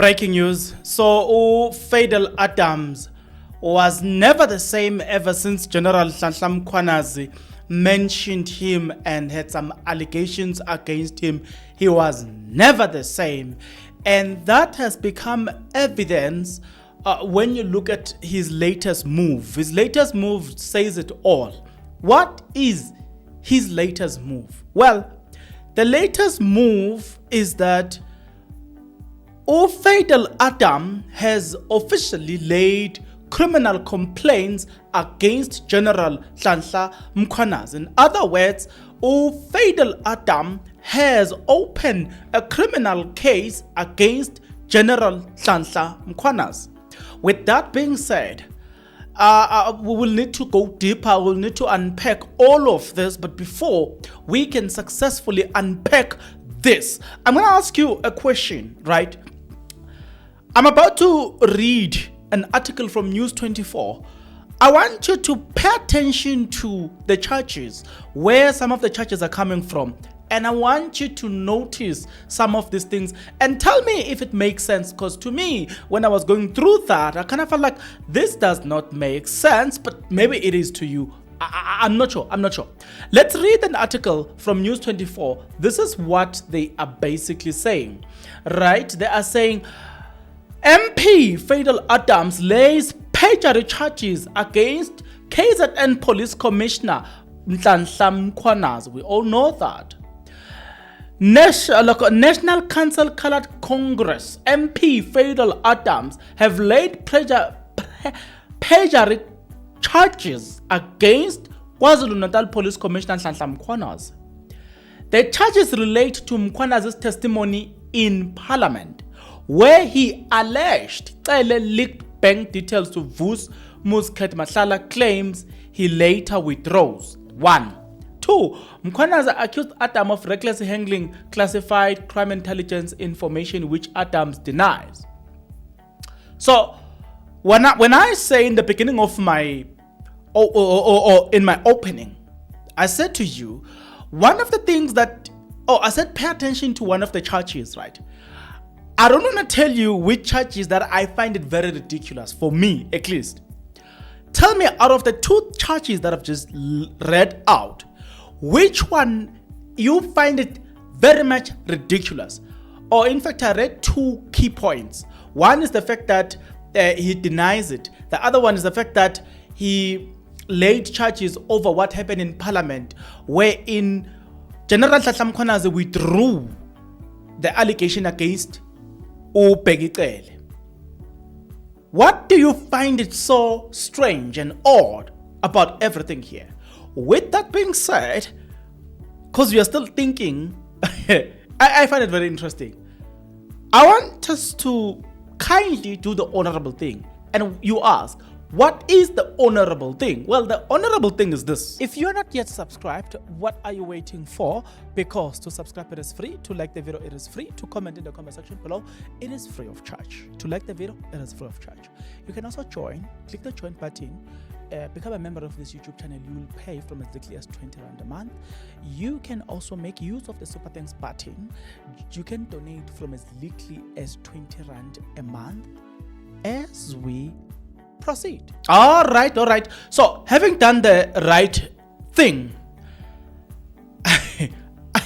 Breaking news. So, Fadiel Adams was never the same ever since General Mkhwanazi mentioned him and had some allegations against him. He was never the same. And that has become evidence when you look at his latest move. His latest move says it all. What is his latest move? Well, the latest move is that Fadiel Adams has officially laid criminal complaints against General Mkhwanazi. In other words, Fadiel Adams has opened a criminal case against General Mkhwanazi. With that being said, we will need to go deeper. We'll need to unpack all of this. But before we can successfully unpack this, I'm going to ask you a question, right? I'm about to read an article from News 24. I want you to pay attention to the charges, where some of the charges are coming from. And I want you to notice some of these things and tell me if it makes sense. Because to me, when I was going through that, I kind of felt like this does not make sense, but maybe it is to you. I'm not sure. Let's read an article from News 24. This is what they are basically saying, right? They are saying MP Fadiel Adams lays perjury charges against KZN Police Commissioner Mkhwanazi. We all know that. National Council Colored Congress MP Fadiel Adams have laid perjury charges against KwaZulu-Natal Police Commissioner Mkhwanazi. The charges relate to Mkhwanazi's testimony in Parliament, where he alleged leaked bank details to Vus Muscat Mashala, claims he later withdraws. 1. 2. Mkhwanazi accused Adams of recklessly handling classified crime intelligence information, which Adams denies. So, when I say in the beginning of my, in my opening, I said to you, one of the things that, I said pay attention to one of the charges, right? I don't want to tell you which charges that I find it very ridiculous, for me at least. Tell me, out of the two charges that I've just read out, which one you find it very much ridiculous? Or in fact, I read two key points. One is the fact that he denies it. The other one is the fact that he laid charges over what happened in Parliament, wherein General Mkhwanazi withdrew the allegation against Ubegicele. What do you find it so strange and odd about everything here? With that being said, because we are still thinking, I find it very interesting. I want us to kindly do the honorable thing. And you ask, what is the honorable thing? Well, the honorable thing is this. If you're not yet subscribed, what are you waiting for? Because to subscribe, it is free. To like the video, it is free. To comment in the comment section below, it is free of charge. To like the video, it is free of charge. You can also join. Click the join button. Become a member of this YouTube channel. You will pay from as little as 20 Rand a month. You can also make use of the Super Thanks button. You can donate from as little as 20 Rand a month as we proceed. All right. So, having done the right thing,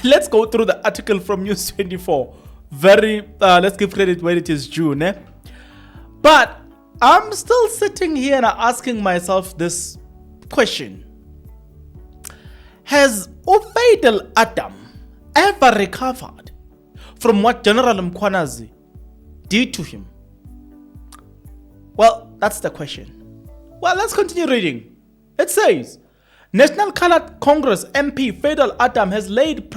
let's go through the article from News 24. Let's give credit where it is due, ne? But I'm still sitting here and asking myself this question. Has Fadiel Adams ever recovered from what General Mkhwanazi did to him? Well, that's the question. Well, let's continue reading. It says, National Colored Congress MP Fadiel Adams has laid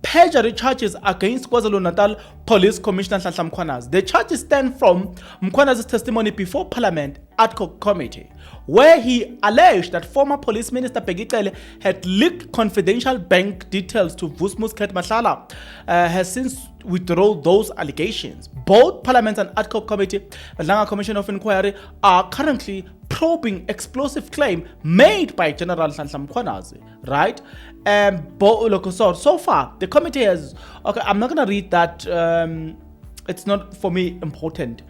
perjury charges against KwaZulu-Natal Police Commissioner Mkhwanazi. The charges stem from Mkhwanazi's testimony before Parliament ad hoc committee, where he alleged that former Police Minister Begicele had leaked confidential bank details to Vus Muscat Mashala, has since withdrawn those allegations. Both Parliament and ad hoc committee, the Langa Commission of Inquiry, are currently probing explosive claim made by General Mkhwanazi, right? So far, the committee has, okay, I'm not going to read that it's not for me important.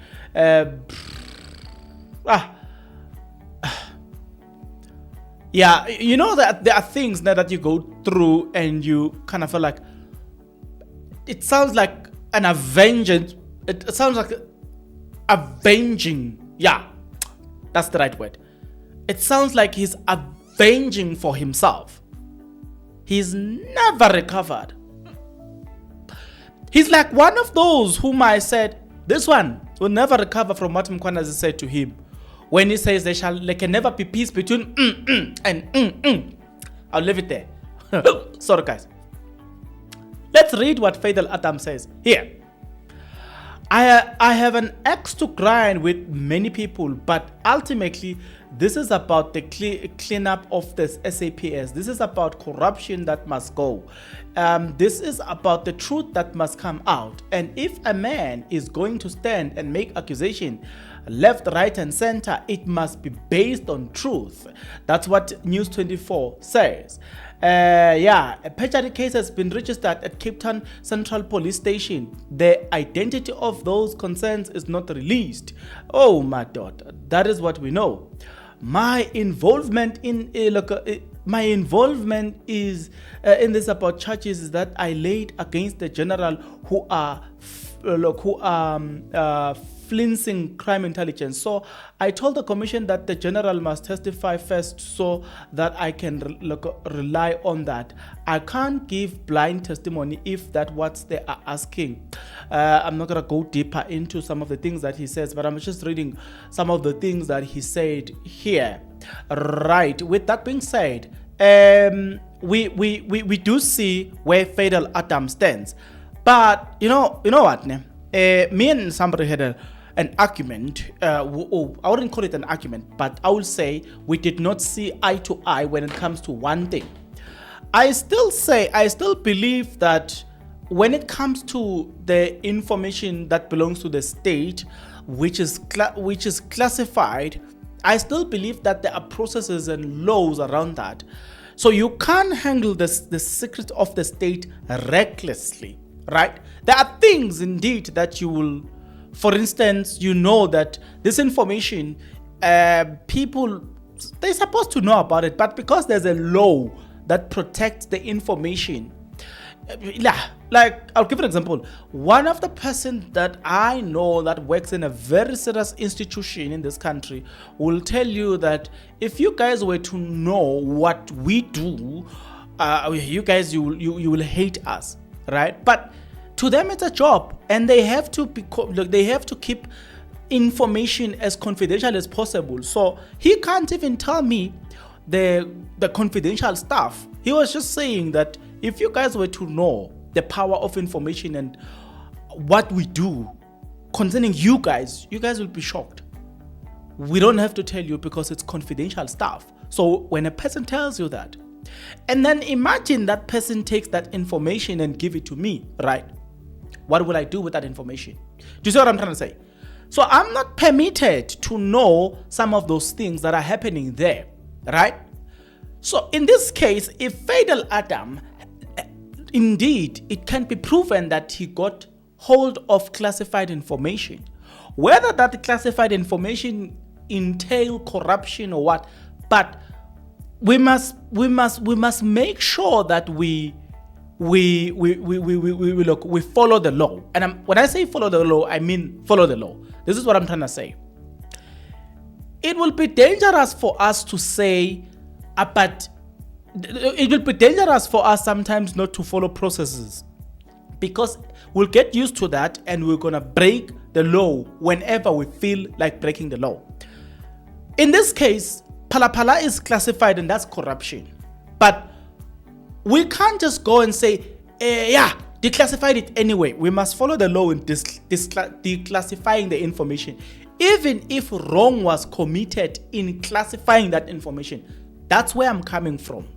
Yeah, you know that there are things that you go through and you kind of feel like it sounds like an avenging. It sounds like avenging. Yeah, that's the right word. It sounds like he's avenging for himself. He's never recovered. He's like one of those whom I said, this one will never recover from what Mkhwanazi said to him. When he says there can never be peace between and I'll leave it there. Sorry guys. Let's read what Fadiel Adam says here. I have an axe to grind with many people, but ultimately this is about the cleanup of this SAPS. This is about corruption that must go. This is about the truth that must come out. And if a man is going to stand and make accusation left, right and center, it must be based on truth. That's what News 24 says. A perjury case has been registered at Cape Town Central Police Station. The identity of those concerns is not released. Oh my daughter, that is what we know. My involvement in this about charges is that I laid against the general who are fleecing crime intelligence. So I told the commission that the general must testify first so that I can rely on that. I can't give blind testimony if that's what they are asking. I'm not going to go deeper into some of the things that he says, but I'm just reading some of the things that he said here. Right. With that being said, we do see where Fadiel Adam stands. But you know what? Me and somebody had an argument. I wouldn't call it an argument, but I would say we did not see eye to eye when it comes to one thing. I still believe that when it comes to the information that belongs to the state, which is classified, I still believe that there are processes and laws around that. So you can't handle the secret of the state recklessly, right? There are things indeed that you will, for instance, you know that this information, people, they're supposed to know about it, but because there's a law that protects the information, like I'll give an example. One of the persons that I know that works in a very serious institution in this country will tell you that if you guys were to know what we do, you guys, you will hate us, right? But to them it's a job, and they have to keep information as confidential as possible. So he can't even tell me the confidential stuff. He was just saying that if you guys were to know the power of information and what we do concerning you guys will be shocked. We don't have to tell you because it's confidential stuff. So when a person tells you that, and then imagine that person takes that information and give it to me, right? What will I do with that information? Do you see what I'm trying to say? So I'm not permitted to know some of those things that are happening there, right? So in this case, if Fadiel Adam, indeed, it can be proven that he got hold of classified information, whether that classified information entail corruption or what, but we must make sure that we follow the law. And when I say follow the law, I mean follow the law. This is what I'm trying to say. It will be dangerous for us to say, but it will be dangerous for us sometimes not to follow processes, because we'll get used to that and we're gonna break the law whenever we feel like breaking the law. In this case, Phala is classified and that's corruption. But we can't just go and say, declassified it anyway. We must follow the law in declassifying the information, even if wrong was committed in classifying that information. That's where I'm coming from.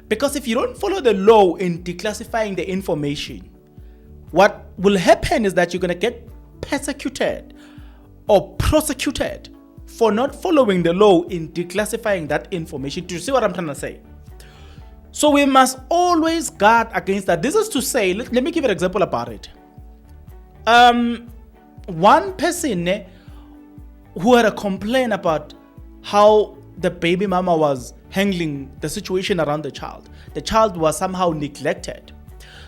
Because if you don't follow the law in declassifying the information, what will happen is that you're going to get persecuted or prosecuted for not following the law in declassifying that information. Do you see what I'm trying to say? So we must always guard against that. This is to say, let me give an example about it. one person who had a complaint about how the baby mama was handling the situation around the child. The child was somehow neglected.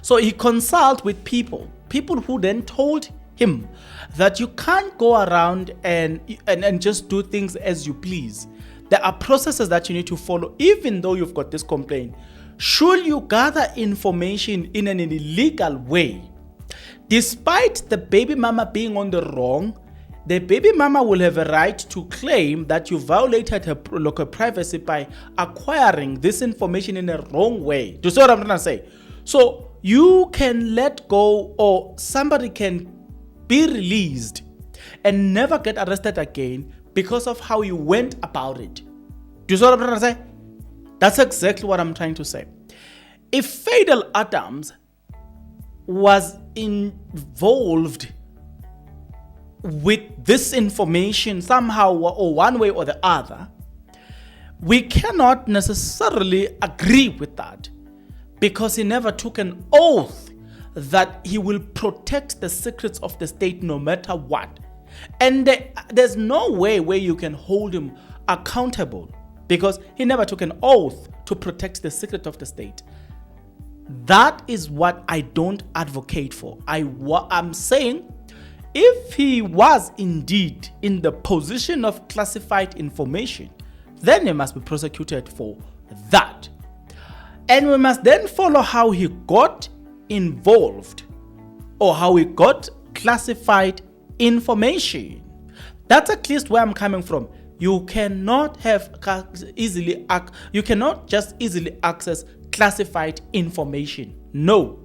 So he consulted with people who then told him that you can't go around and just do things as you please. There are processes that you need to follow, even though you've got this complaint. Should you gather information in an illegal way, despite the baby mama being on the wrong, the baby mama will have a right to claim that you violated her local privacy by acquiring this information in a wrong way. Do you see what I'm trying to say? So you can let go, or somebody can be released and never get arrested again because of how you went about it. Do you see what I'm trying to say? That's exactly what I'm trying to say. If Fadiel Adams was involved with this information somehow or one way or the other, we cannot necessarily agree with that, because he never took an oath that he will protect the secrets of the state no matter what. And there's no way where you can hold him accountable, because he never took an oath to protect the secret of the state. That is what I don't advocate for. I'm saying, if he was indeed in the position of classified information, then he must be prosecuted for that. And we must then follow how he got involved, or how he got classified information. That's at least where I'm coming from. You cannot just easily access classified information. No.